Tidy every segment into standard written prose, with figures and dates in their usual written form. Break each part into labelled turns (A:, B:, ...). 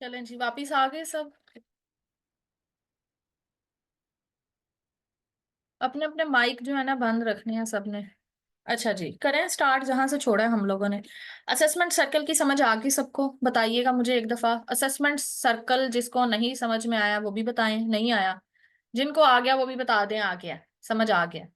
A: चलें जी, वापिस आ गए सब। अपने अपने माइक जो है ना बंद रखने हैं सबने। अच्छा जी, करें स्टार्ट जहां से छोड़ा है हम लोगों ने। असेसमेंट सर्कल की समझ आ गई सबको? बताइएगा मुझे एक दफा। असेसमेंट सर्कल जिसको नहीं समझ में आया वो भी बताएं, नहीं आया। जिनको आ गया वो भी बता दें आ गया, समझ आ गया।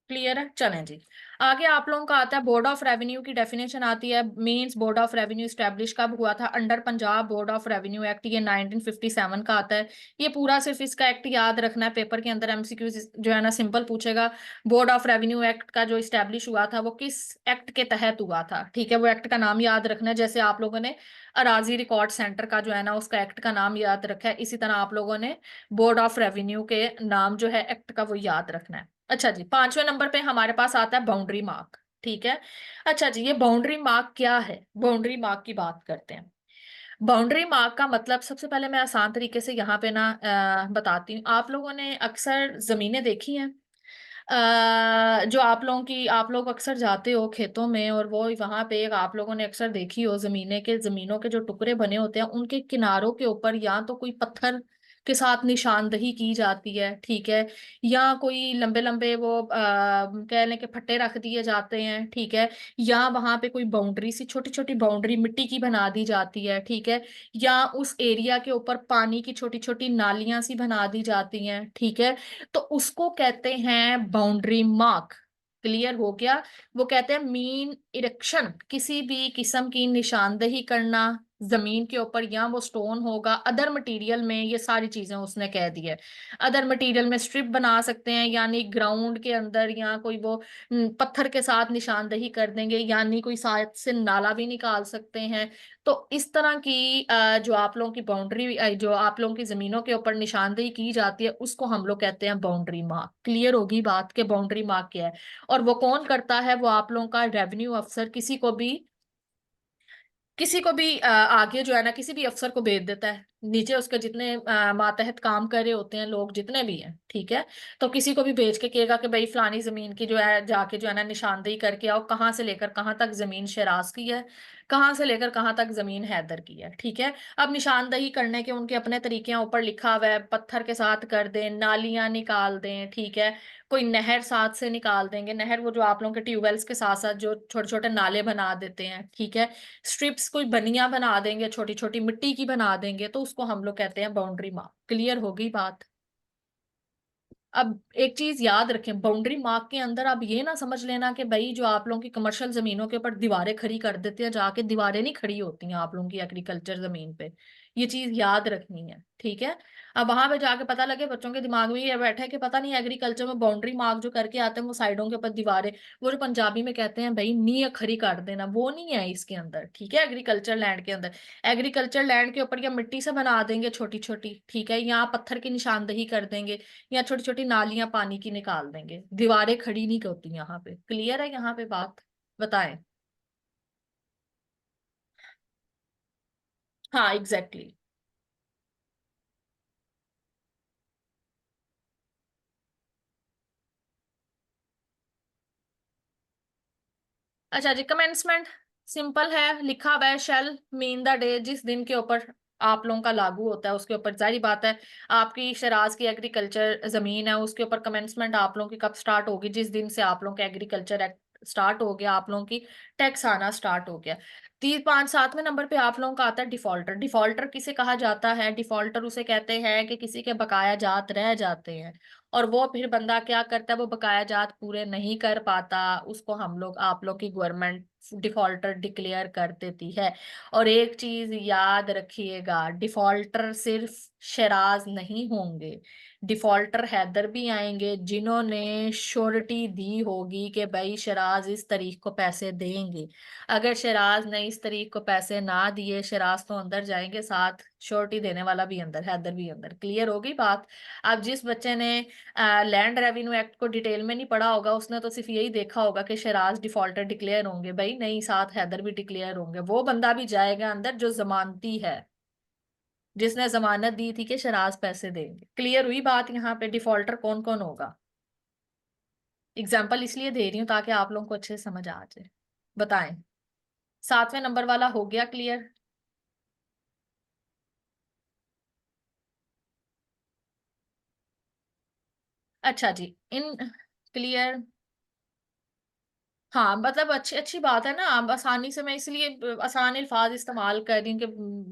A: क्लियर है, चलें जी। आगे आप लोगों का आता है बोर्ड ऑफ रेवेन्यू की डेफिनेशन आती है। Means board of revenue establish कब हुआ था? Under Punjab board of revenue act, ये 1957 का आता है। ये पूरा सिर्फ इसका एक्ट याद रखना है, पेपर के अंदर एमसीक्यू जो है ना सिंपल पूछेगा। बोर्ड ऑफ रेवेन्यू एक्ट का जो स्टैब्लिश हुआ था वो किस एक्ट के तहत हुआ था, ठीक है? वो एक्ट का नाम याद रखना है। जैसे आप लोगों ने अराजी रिकॉर्ड सेंटर का जो है ना उसका एक्ट का नाम याद रखा है, इसी तरह आप लोगों ने बोर्ड ऑफ रेवेन्यू के नाम जो है एक्ट का वो याद रखना है। अच्छा जी, पांचवें नंबर पे हमारे पास आता है बाउंड्री मार्क। ठीक है। अच्छा जी, ये बाउंड्री मार्क क्या है? बाउंड्री मार्क की बात करते हैं। बाउंड्री मार्क का मतलब सबसे पहले मैं आसान तरीके से यहाँ पे ना बताती हूँ। आप लोगों ने अक्सर जमीनें देखी हैं, जो आप लोग अक्सर जाते हो खेतों में, और वो वहां पे एक आप लोगों ने अक्सर देखी हो जमीनों के जो टुकड़े बने होते हैं उनके किनारों के ऊपर या तो कोई पत्थर के साथ निशानदही की जाती है, ठीक है? या कोई लंबे लंबे वो कह लें कि फट्टे रख दिए जाते हैं, ठीक है? या वहां पे कोई बाउंड्री सी छोटी छोटी बाउंड्री मिट्टी की बना दी जाती है, ठीक है? या उस एरिया के ऊपर पानी की छोटी छोटी नालियां सी बना दी जाती हैं, ठीक है? तो उसको कहते हैं बाउंड्री मार्क। क्लियर हो गया? वो कहते हैं मीन इरेक्शन, किसी भी किस्म की निशानदेही करना जमीन के ऊपर, या वो स्टोन होगा अदर मटेरियल में, ये सारी चीजें उसने कह दी है। अदर मटेरियल में स्ट्रिप बना सकते हैं, यानी ग्राउंड के अंदर, या कोई वो पत्थर के साथ निशानदेही कर देंगे, यानी कोई साइड से नाला भी निकाल सकते हैं। तो इस तरह की जो आप लोगों की बाउंड्री, जो आप लोगों की जमीनों के ऊपर निशानदेही की जाती है उसको हम लोग कहते हैं बाउंड्री मार्क। क्लियर होगी बात के बाउंड्री मार्क क्या है? और वो कौन करता है? वो आप लोगों का रेवेन्यू अफसर किसी को भी आगे जो है ना किसी भी अफसर को भेज देता है। नीचे उसके जितने मातहत काम कर रहे होते हैं लोग जितने भी हैं, ठीक है? तो किसी को भी भेज के कहेगा कि भाई फलानी जमीन की जो है जाके जो है ना निशानदेही करके आओ, कहाँ से लेकर कहाँ तक जमीन शराज की है, कहाँ से लेकर कहाँ तक जमीन हैदर की है, ठीक है? अब निशानदेही करने के उनके अपने तरीके हैं, ऊपर लिखा हुआ है पत्थर के साथ कर दें, नालियां निकाल दें, ठीक है? कोई नहर साथ से निकाल देंगे, नहर वो जो आप लोगों के ट्यूबवेल्स के साथ साथ जो छोटे छोटे नाले बना देते हैं, ठीक है? स्ट्रिप्स कोई बनिया बना देंगे, छोटी छोटी मिट्टी की बना देंगे, तो उसको हम लोग कहते हैं बाउंड्री मार्क। क्लियर हो गई बात? अब एक चीज याद रखें, बाउंड्री मार्क के अंदर आप ये ना समझ लेना कि भाई जो आप लोगों की कमर्शियल जमीनों के ऊपर दीवारें खड़ी कर देते हैं, जाके दीवारें नहीं खड़ी होती हैं आप लोगों की एग्रीकल्चर जमीन पे। ये चीज याद रखनी है, ठीक है? अब वहां पे जाके पता लगे बच्चों के दिमाग में ये बैठा है कि पता नहीं एग्रीकल्चर में बाउंड्री मार्क जो करके आते हैं वो साइडों के ऊपर दीवारें, वो जो पंजाबी में कहते हैं भाई नी खड़ी कर देना, वो नहीं है इसके अंदर, ठीक है? एग्रीकल्चर लैंड के अंदर, एग्रीकल्चर लैंड के ऊपर या मिट्टी से बना देंगे छोटी छोटी, ठीक है? या पत्थर की निशानदेही कर देंगे, या छोटी छोटी नालियां पानी की निकाल देंगे, दीवारें खड़ी नहीं होती यहाँ पे। क्लियर है यहाँ पे बात? बताएं। हाँ, एग्जैक्टली exactly। अच्छा जी, कमेंसमेंट सिंपल है, लिखा हुआ है शेल मीन द डे जिस दिन के ऊपर आप लोगों का लागू होता है उसके ऊपर। जारी बात है, आपकी शराज की एग्रीकल्चर जमीन है उसके ऊपर कमेंसमेंट आप लोगों की कब स्टार्ट होगी? जिस दिन से आप लोगों के एग्रीकल्चर एक्ट स्टार्ट हो गया, आप लोगों की टैक्स आना स्टार्ट हो गया। 3 5 7वें नंबर पे आप लोगों का आता है डिफॉल्टर। डिफॉल्टर किसे कहा जाता है? डिफॉल्टर उसे कहते हैं कि किसी के बकाया जात रह जाते हैं, और वो फिर बंदा क्या करता है, वो बकाया जात पूरे नहीं कर पाता, उसको हम लोग आप लोग की गवर्नमेंट डिफॉल्टर डिक्लेयर कर देती है। और एक चीज याद रखिएगा, डिफॉल्टर सिर्फ शराज नहीं होंगे, डिफॉल्टर हैदर भी आएंगे जिन्होंने श्योरिटी दी होगी कि भाई शराज इस तारीख को पैसे देंगे। अगर शराज ने इस तारीख को पैसे ना दिए, शराज तो अंदर जाएंगे, साथ श्योरिटी देने वाला भी अंदर, हैदर भी अंदर। क्लियर होगी बात? अब जिस बच्चे ने लैंड रेवेन्यू एक्ट को डिटेल में नहीं पढ़ा होगा उसने तो सिर्फ यही देखा होगा कि शराज डिफॉल्टर डिक्लेयर होंगे, भाई नहीं, साथ हैदर भी डिक्लेयर होंगे। वो बंदा भी जाएगा अंदर जो जमानती है, जिसने जमानत दी थी कि शराज पैसे देंगे। क्लियर हुई बात? यहाँ पे डिफॉल्टर कौन कौन होगा? एग्जाम्पल इसलिए दे रही हूँ ताकि आप लोगों को अच्छे से समझ आ जाए। बताएं, 7वें नंबर वाला हो गया क्लियर? अच्छा जी, इन क्लियर। हाँ मतलब अच्छी अच्छी बात है ना, आप आसानी से, मैं इसलिए आसान अल्फाज इस्तेमाल कर रही हूँ कि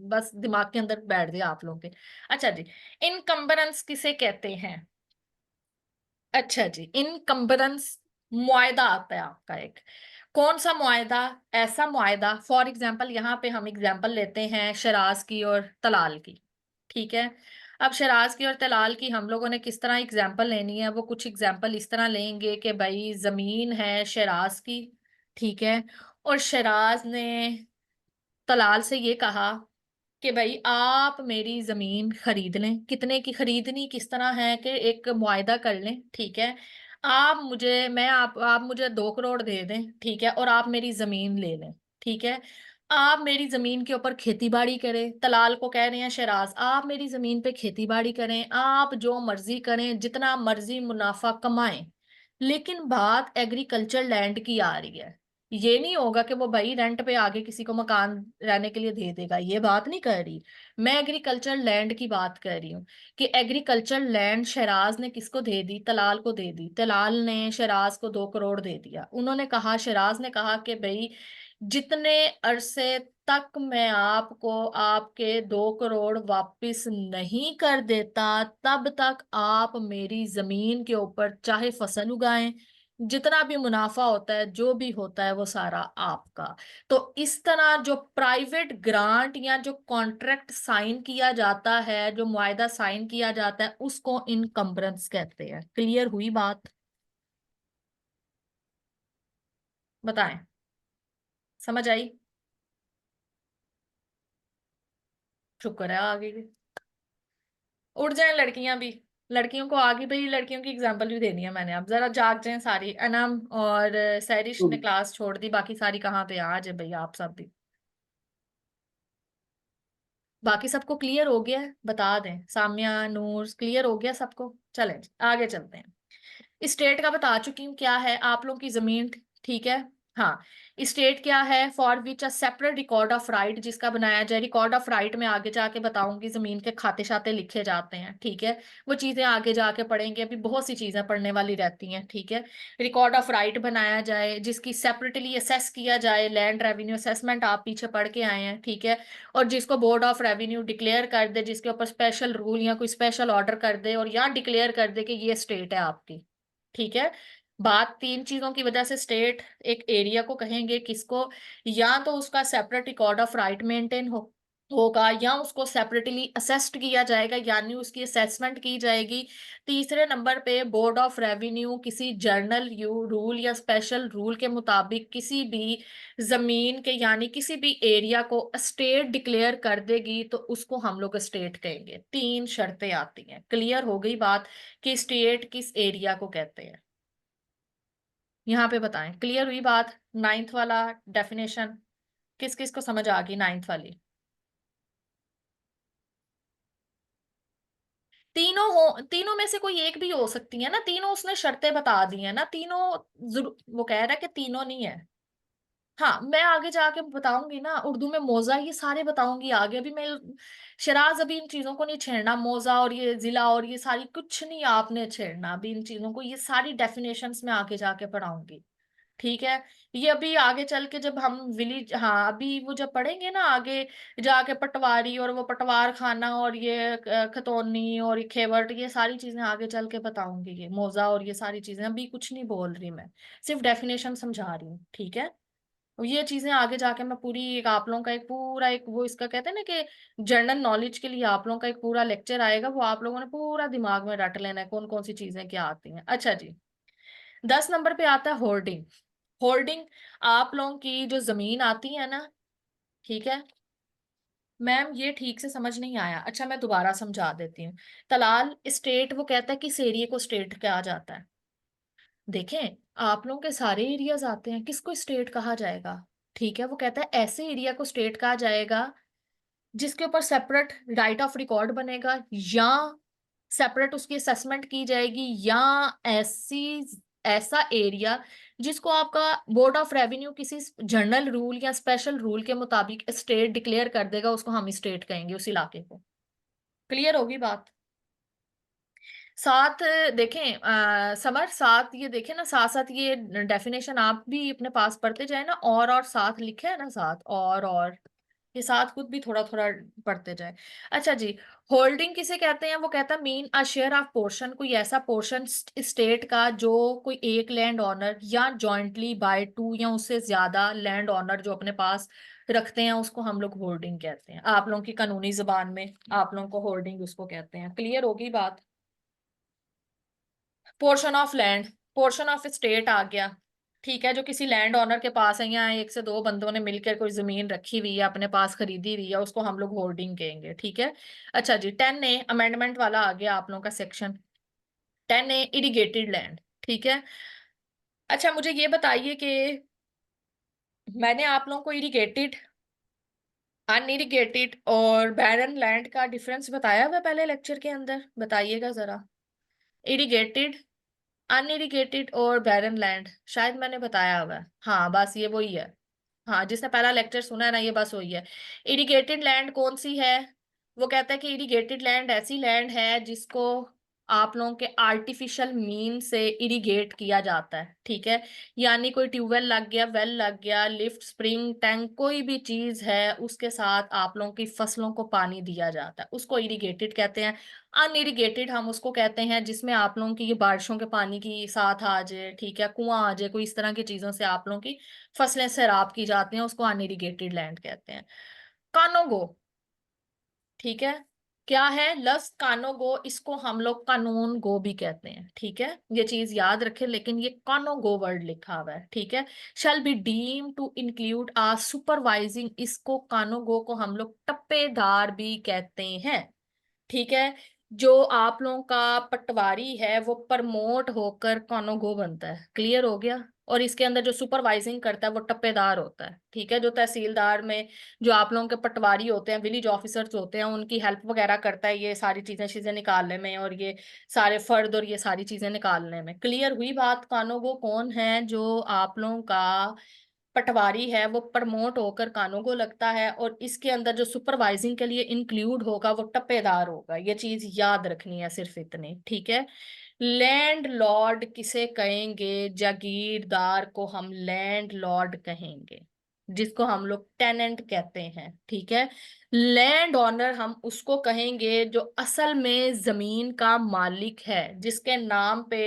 A: बस दिमाग के अंदर बैठ गया आप लोगों के। अच्छा जी, इनकम्बरेंस किसे कहते हैं? अच्छा जी, इनकम्बरेंस मुआयदा आता है आपका एक। कौन सा मुआयदा? ऐसा मुआयदा, फॉर एग्जांपल यहाँ पे हम एग्जांपल लेते हैं शराज की और तलाल की। ठीक है, अब शराज की और तलाल की हम लोगों ने किस तरह एग्जांपल लेनी है, वो कुछ एग्जांपल इस तरह लेंगे कि भाई जमीन है शराज की, ठीक है, और शराज ने तलाल से ये कहा कि भाई आप मेरी जमीन खरीद लें। कितने की खरीदनी किस तरह है कि एक मुआयदा कर लें, ठीक है, आप मुझे, मैं आप मुझे 2 करोड़ दे दें, ठीक है, और आप मेरी जमीन ले लें, ठीक है। आप मेरी जमीन के ऊपर खेती बाड़ी करें, तलाल को कह रहे हैं शराज, आप मेरी जमीन पे खेती बाड़ी करें, आप जो मर्जी करें, जितना मर्जी मुनाफा कमाएं, लेकिन बात एग्रीकल्चर लैंड की आ रही है। ये नहीं होगा कि वो भाई रेंट पे आगे किसी को मकान रहने के लिए दे देगा, ये बात नहीं कर रही। मैं एग्रीकल्चर लैंड की बात कर रही हूँ कि एग्रीकल्चर लैंड शराज ने किसको दे दी? तलाल को दे दी। तलाल ने शराज को 2 करोड़ दे दिया। उन्होंने कहा, शराज ने कहा कि भाई जितने अरसे तक मैं आपको आपके 2 करोड़ वापस नहीं कर देता, तब तक आप मेरी जमीन के ऊपर चाहे फसल उगाएं, जितना भी मुनाफा होता है, जो भी होता है, वो सारा आपका। तो इस तरह जो प्राइवेट ग्रांट या जो कॉन्ट्रैक्ट साइन किया जाता है, जो मुआयदा साइन किया जाता है, उसको इनकम्बरेंस कहते हैं। क्लियर हुई बात? बताएं, समझ आई? शुक्र है आगे की। उठ जाएं लड़कियां भी। लड़कियों को आगे भाई, लड़कियों की एग्जांपल भी देनी है मैंने, अब जरा जाग जाएं सारी। अनम और सैरिश ने क्लास छोड़ दी, बाकी सारी कहाँ पे? आज है भाई, आप सब भी। बाकी सबको क्लियर हो गया है? बता दें, सामिया, नूर, क्लियर हो गया सबको? चलें जी, आगे चलते हैं। स्टेट का बता चुकी हूँ क्या है आप लोग की जमीन, ठीक है। हाँ, स्टेट क्या है? For which a separate record of right, जिसका बनाया जाए। रिकॉर्ड ऑफ राइट में आगे जाके बताऊंगी, जमीन के खाते शाते लिखे जाते हैं, ठीक है। वो चीजें आगे जाके पढ़ेंगे, अभी बहुत सी चीजें पढ़ने वाली रहती हैं, ठीक है। रिकॉर्ड ऑफ राइट बनाया जाए, जिसकी सेपरेटली असेस किया जाए, लैंड रेवेन्यू असेसमेंट आप पीछे पढ़ के आए हैं, ठीक है। और जिसको बोर्ड ऑफ रेवेन्यू डिक्लेयर कर दे, जिसके ऊपर स्पेशल रूल या कोई स्पेशल ऑर्डर कर दे और या डिक्लेयर कर दे कि ये स्टेट है आपकी, ठीक है। बात 3 चीजों की वजह से स्टेट एक एरिया को कहेंगे, किसको? या तो उसका separate record of right maintain होगा, या उसको सेपरेटली असेस्ड किया जाएगा, यानी उसकी असेसमेंट की जाएगी। तीसरे नंबर पे बोर्ड ऑफ रेवेन्यू किसी जर्नल रूल या स्पेशल रूल के मुताबिक किसी भी जमीन के, यानी किसी भी एरिया को स्टेट डिक्लेयर कर देगी, तो उसको हम लोग स्टेट कहेंगे। 3 शर्तें आती हैं। क्लियर हो गई बात कि स्टेट किस एरिया को कहते हैं? यहाँ पे बताएं, क्लियर हुई बात? 9th वाला डेफिनेशन किस किस को समझ आ गई? 9th वाली तीनों हो, तीनों में से कोई एक भी हो सकती है ना, तीनों उसने शर्तें बता दी है ना, तीनों। वो कह रहा है कि तीनों नहीं है। हाँ, मैं आगे जाके बताऊंगी ना, उर्दू में मौजा, ये सारे बताऊंगी आगे। अभी मैं शराज, अभी इन चीजों को नहीं छेड़ना, मौजा और ये जिला और ये सारी कुछ नहीं आपने छेड़ना अभी इन चीजों को, ये सारी डेफिनेशंस में आगे जाके पढ़ाऊंगी, ठीक है। ये अभी आगे चल के जब हम विलेज, हाँ अभी वो जब पढ़ेंगे ना आगे जाके, पटवारी और वो पटवार खाना और ये खतौनी और ये खेवट, ये सारी चीजें आगे चल के बताऊंगी। ये मौजा और ये सारी चीजें अभी कुछ नहीं बोल रही मैं, सिर्फ डेफिनेशन समझा रही हूँ, ठीक है। और ये चीजें आगे जाके मैं पूरी एक आप लोगों का एक पूरा एक वो इसका कहते हैं ना कि जनरल नॉलेज के लिए आप लोगों का एक पूरा लेक्चर आएगा, वो आप लोगों ने पूरा दिमाग में रट लेना है कौन कौन सी चीजें क्या आती हैं। अच्छा जी, 10 नंबर पे आता है होर्डिंग। होल्डिंग आप लोगों की जो जमीन आती है ना, ठीक है। मैम ये ठीक से समझ नहीं आया, अच्छा मैं दोबारा समझा देती हूँ। तलाल स्टेट, वो कहता है किस एरिया को स्टेट कहा जाता है? देखें, आप लोगों के सारे एरियाज आते हैं, किसको स्टेट कहा जाएगा? ठीक है, वो कहता है ऐसे एरिया को स्टेट कहा जाएगा जिसके ऊपर सेपरेट राइट ऑफ रिकॉर्ड बनेगा, या सेपरेट उसकी असेसमेंट की जाएगी, या ऐसी ऐसा एरिया जिसको आपका बोर्ड ऑफ रेवेन्यू किसी जनरल रूल या स्पेशल रूल के मुताबिक स्टेट डिक्लेयर कर देगा, उसको हम स्टेट कहेंगे उस इलाके को। क्लियर होगी बात? साथ देखें समर, साथ ये देखें ना, साथ साथ ये डेफिनेशन आप भी अपने पास पढ़ते जाए ना, और साथ लिखे है ना, साथ और ये साथ खुद भी थोड़ा थोड़ा पढ़ते जाए। अच्छा जी, होल्डिंग किसे कहते हैं? वो कहता है mean a share of portion, कोई ऐसा पोर्शन स्टेट का जो कोई एक लैंड ओनर या जॉइंटली बाय टू या उससे ज्यादा लैंड ओनर जो अपने पास रखते हैं, उसको हम लोग होल्डिंग कहते हैं। आप लोगों की कानूनी जुबान में आप लोगों को होल्डिंग उसको कहते हैं। क्लियर होगी बात? Portion of land, portion of state आ गया, ठीक है, जो किसी लैंड ओनर के पास है या एक से दो बंदों ने मिलकर कोई जमीन रखी हुई है, अपने पास खरीदी हुई है, उसको हम लोग होल्डिंग कहेंगे, ठीक है। अच्छा जी, 10A अमेंडमेंट वाला आ गया आप लोगों का सेक्शन। 10A इरिगेटेड लैंड, ठीक है। अच्छा मुझे ये बताइए कि मैंने आप लोगों को इरिगेटेड, अनइरिगेटेड और बैरन लैंड का डिफरेंस बताया हुआ पहले लेक्चर के अंदर? बताइएगा जरा। इरिगेटेड, अनइरिगेटेड और बैरन लैंड शायद मैंने बताया हुआ है। हाँ बस ये वही है। हाँ, जिसने पहला लेक्चर सुना है ना, ये बस वही है। इरिगेटेड लैंड कौन सी है? वो कहता है कि इरिगेटेड लैंड ऐसी लैंड है जिसको आप लोगों के आर्टिफिशियल मीन से इरिगेट किया जाता है, ठीक है। यानी कोई ट्यूबवेल लग गया, वेल लग गया, लिफ्ट, स्प्रिंग, टैंक, कोई भी चीज है उसके साथ आप लोगों की फसलों को पानी दिया जाता है, उसको इरिगेटेड कहते हैं। अनइरिगेटेड हम उसको कहते हैं जिसमें आप लोगों की ये बारिशों के पानी की साथ आ जाए, ठीक है, कुआं आ जाए, कोई इस तरह की चीजों से आप लोगों की फसलें सैराब की जाती हैं, उसको अनइरिगेटेड लैंड कहते हैं। कानोगो, ठीक है, क्या है? लस कानोगो, इसको हम लोग कानून गो भी कहते हैं, ठीक है, ये चीज याद रखें। लेकिन ये कानोगो वर्ड लिखा हुआ है, ठीक है। Shall be deem to include a supervising, इसको कानोगो को हम लोग टप्पेदार भी कहते हैं, ठीक है। जो आप लोगों का पटवारी है वो प्रमोट होकर कानोगो बनता है। क्लियर हो गया? और इसके अंदर जो सुपरवाइजिंग करता है वो टप्पेदार होता है, ठीक है। जो तहसीलदार में जो आप लोगों के पटवारी होते हैं, विलेज ऑफिसर्स होते हैं, उनकी हेल्प वगैरह करता है ये सारी चीजें चीजें निकालने में, और ये सारे फर्द और ये सारी चीजें निकालने में। क्लियर हुई बात? कानोगो कौन है? जो आप लोगों का पटवारी है वो प्रमोट होकर कानों को लगता है, और इसके अंदर जो सुपरवाइजिंग के लिए इंक्लूड होगा वो टप्पेदार होगा। ये चीज याद रखनी है, सिर्फ इतनी, ठीक है। लैंड लॉर्ड किसे कहेंगे? जागीरदार को हम लैंड लॉर्ड कहेंगे, जिसको हम लोग टेनेंट कहते हैं, ठीक है। लैंड ओनर हम उसको कहेंगे जो असल में जमीन का मालिक है, जिसके नाम पे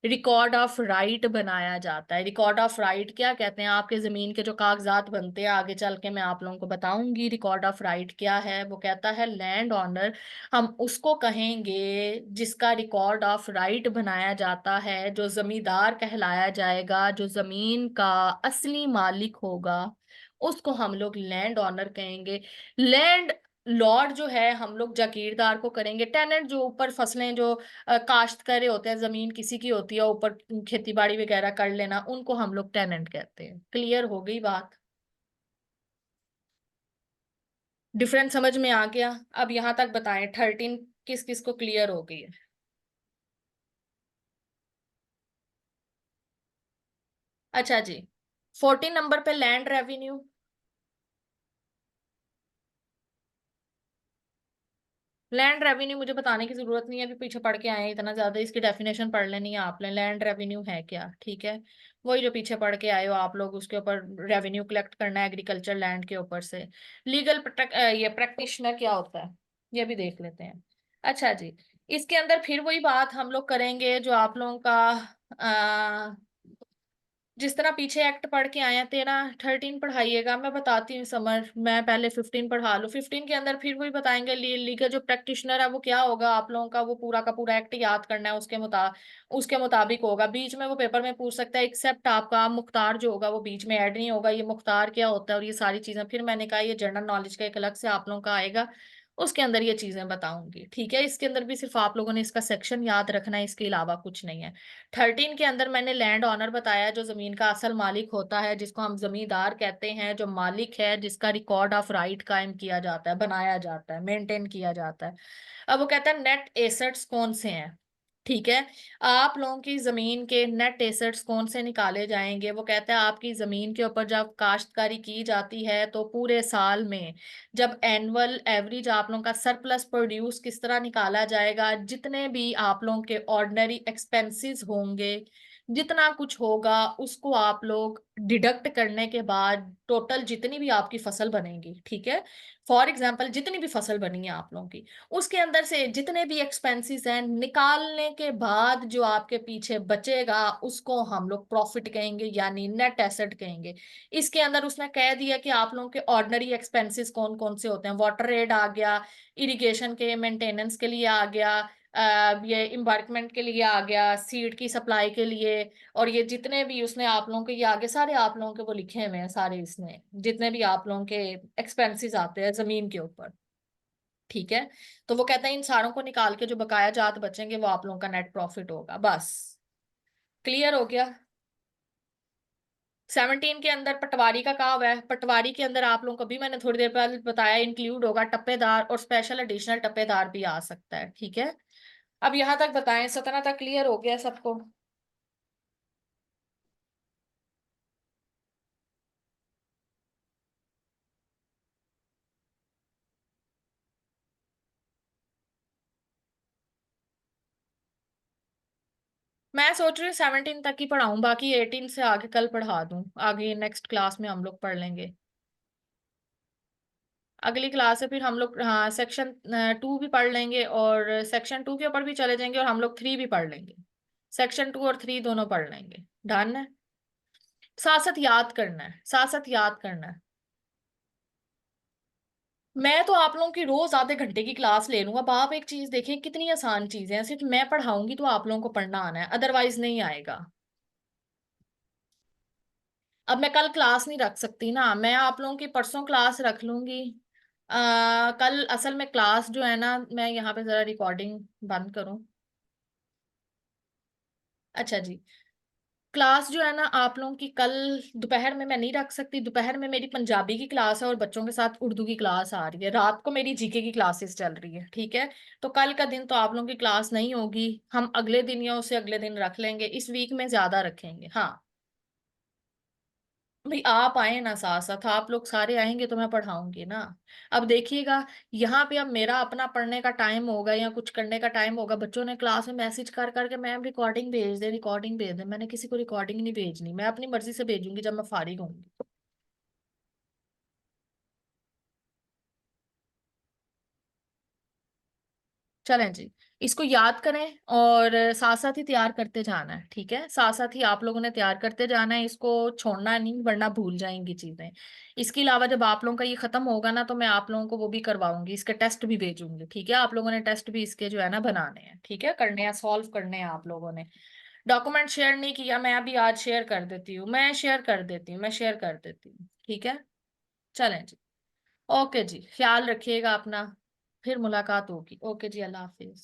A: रिकॉर्ड ऑफ राइट बनाया जाता है। रिकॉर्ड ऑफ राइट क्या कहते हैं? आपके जमीन के जो कागजात बनते हैं, आगे चल के मैं आप लोगों को बताऊंगी रिकॉर्ड ऑफ राइट क्या है। वो कहता है लैंड ओनर हम उसको कहेंगे जिसका रिकॉर्ड ऑफ राइट बनाया जाता है, जो जमींदार कहलाया जाएगा, जो जमीन का असली मालिक होगा, उसको हम लोग लैंड ओनर कहेंगे। लैंड लॉर्ड जो है हम लोग जागीरदार को करेंगे। टेनेंट जो ऊपर फसलें जो काश्त करे होते हैं, जमीन किसी की होती है ऊपर खेती बाड़ी वगैरह कर लेना, उनको हम लोग टेनेंट कहते हैं। क्लियर हो गई बात? डिफरेंस समझ में आ गया? अब यहां तक बताएं 13 किस किस को क्लियर हो गई है? अच्छा जी, 14 नंबर पे लैंड रेवेन्यू। लैंड रेवेन्यू मुझे बताने की जरूरत नहीं है, अभी पीछे पढ़ के आए हैं इतना ज्यादा, इसकी डेफिनेशन पढ़ लेनी है आपने। लैंड रेवेन्यू है क्या? ठीक है, वही जो पीछे पढ़ के आए हो आप लोग, उसके ऊपर रेवेन्यू कलेक्ट करना है एग्रीकल्चर लैंड के ऊपर से। लीगल ये प्रैक्टिशनर क्या होता है, ये भी देख लेते हैं। अच्छा जी, इसके अंदर फिर वही बात हम लोग करेंगे जो आप लोगों का जिस तरह पीछे एक्ट पढ़ के आए हैं। 13 पढ़ाइएगा, मैं बताती हूँ समर, मैं पहले 15 पढ़ा लूँ। 15 के अंदर फिर वही बताएंगे लीगल जो प्रैक्टिशनर है वो क्या होगा। आप लोगों का वो पूरा का पूरा एक्ट याद करना है, उसके मुताबिक होगा। बीच में वो पेपर में पूछ सकता है, एक्सेप्ट आपका मुख्तार जो होगा वो बीच में ऐड नहीं होगा। ये मुख्तार क्या होता है और ये सारी चीजें फिर मैंने कहा ये जनरल नॉलेज का एक अलग से आप लोगों का आएगा, उसके अंदर ये चीजें बताऊंगी, ठीक है। इसके अंदर भी सिर्फ आप लोगों ने इसका सेक्शन याद रखना है, इसके अलावा कुछ नहीं है। 13 के अंदर मैंने लैंड ऑनर बताया, जो जमीन का असल मालिक होता है, जिसको हम जमींदार कहते हैं, जो मालिक है, जिसका रिकॉर्ड ऑफ राइट कायम किया जाता है, बनाया जाता है, मेंटेन किया जाता है। अब वो कहता है नेट एसेट्स कौन से हैं। ठीक है। आप लोगों की जमीन के नेट एसेट्स कौन से निकाले जाएंगे? वो कहता है आपकी जमीन के ऊपर जब काश्तकारी की जाती है तो पूरे साल में जब एनुअल एवरेज आप लोगों का सरप्लस प्रोड्यूस किस तरह निकाला जाएगा, जितने भी आप लोगों के ऑर्डिनरी एक्सपेंसेस होंगे, जितना कुछ होगा उसको आप लोग डिडक्ट करने के बाद टोटल जितनी भी आपकी फसल बनेगी, ठीक है, फॉर एग्जाम्पल जितनी भी फसल बनी है आप लोगों की, उसके अंदर से जितने भी एक्सपेंसेस हैं निकालने के बाद जो आपके पीछे बचेगा उसको हम लोग प्रॉफिट कहेंगे, यानी नेट एसेट कहेंगे। इसके अंदर उसने कह दिया कि आप लोगों के ऑर्डिनरी एक्सपेंसेस कौन कौन से होते हैं। वाटर रेट आ गया, इरिगेशन के मेंटेनेंस के लिए आ गया, ये इम्बार्कमेंट के लिए आ गया, सीड की सप्लाई के लिए, और ये जितने भी उसने आप लोगों के ये आगे सारे आप लोगों के वो लिखे हुए हैं सारे, इसने जितने भी आप लोगों के एक्सपेंसेस आते हैं जमीन के ऊपर, ठीक है। तो वो कहता है इन सारों को निकाल के जो बकाया जात बचेंगे वो आप लोगों का नेट प्रॉफिट होगा। बस क्लियर हो गया। 17 के अंदर पटवारी का कहा हुआ है। पटवारी के अंदर आप लोगों को भी मैंने थोड़ी देर पहले बताया इंक्लूड होगा टप्पेदार, और स्पेशल एडिशनल टप्पेदार भी आ सकता है, ठीक है। अब यहां तक बताएं, 17 तक क्लियर हो गया सबको? मैं सोच रही हूँ 17 तक ही पढ़ाऊं, बाकी 18 से आगे कल पढ़ा दूं, आगे नेक्स्ट क्लास में हम लोग पढ़ लेंगे। अगली क्लास से फिर हम लोग हाँ सेक्शन 2 भी पढ़ लेंगे, और सेक्शन 2 के ऊपर भी चले जाएंगे, और हम लोग 3 भी पढ़ लेंगे। सेक्शन 2 और 3 दोनों पढ़ लेंगे। डन है। साथ साथ याद करना है, साथ साथ याद करना है। मैं तो आप लोगों की रोज आधे घंटे की क्लास ले लूंगा। अब आप एक चीज देखिए कितनी आसान चीज है, सिर्फ मैं पढ़ाऊंगी तो आप लोगों को पढ़ना आना है, अदरवाइज नहीं आएगा। अब मैं कल क्लास नहीं रख सकती ना, मैं आप लोगों की परसों क्लास रख लूंगी। कल असल में क्लास जो है ना, मैं यहाँ पे जरा रिकॉर्डिंग बंद करूं। अच्छा जी। क्लास जो है ना आप लोगों की कल दोपहर में मैं नहीं रख सकती। दोपहर में मेरी पंजाबी की क्लास है और बच्चों के साथ उर्दू की क्लास आ रही है। रात को मेरी जीके की क्लासेस चल रही है, ठीक है। तो कल का दिन तो आप लोगों की क्लास नहीं होगी। हम अगले दिन या उससे अगले दिन रख लेंगे, इस वीक में ज्यादा रखेंगे, हाँ। भाई आप आए ना, साथ साथ आप लोग सारे आएंगे तो मैं पढ़ाऊंगी ना। अब देखिएगा, यहाँ पे अब मेरा अपना पढ़ने का टाइम होगा या कुछ करने का टाइम होगा, बच्चों ने क्लास में मैसेज कर करके मैम रिकॉर्डिंग भेज दे, रिकॉर्डिंग भेज दे। मैंने किसी को रिकॉर्डिंग नहीं भेजनी, मैं अपनी मर्जी से भेजूंगी जब मैं फारिग होंगी। चलें जी। इसको याद करें और साथ साथ ही तैयार करते जाना है, ठीक है। साथ साथ ही आप लोगों ने तैयार करते जाना है, इसको छोड़ना नहीं वरना भूल जाएंगी चीजें। इसके अलावा जब आप लोगों का ये खत्म होगा ना तो मैं आप लोगों को वो भी करवाऊंगी, इसके टेस्ट भी भेजूंगी, ठीक है। आप लोगों ने टेस्ट भी इसके जो है ना बनाने हैं, ठीक है, करने हैं, सॉल्व करने हैं आप लोगों ने। डॉक्यूमेंट शेयर नहीं किया, मैं अभी आज शेयर कर देती हूँ, मैं शेयर कर देती हूँ, मैं शेयर कर देती हूँ, ठीक है। चलें जी। ओके जी, ख्याल रखिएगा अपना। फिर मुलाकात होगी। ओके जी, अल्लाह हाफिज।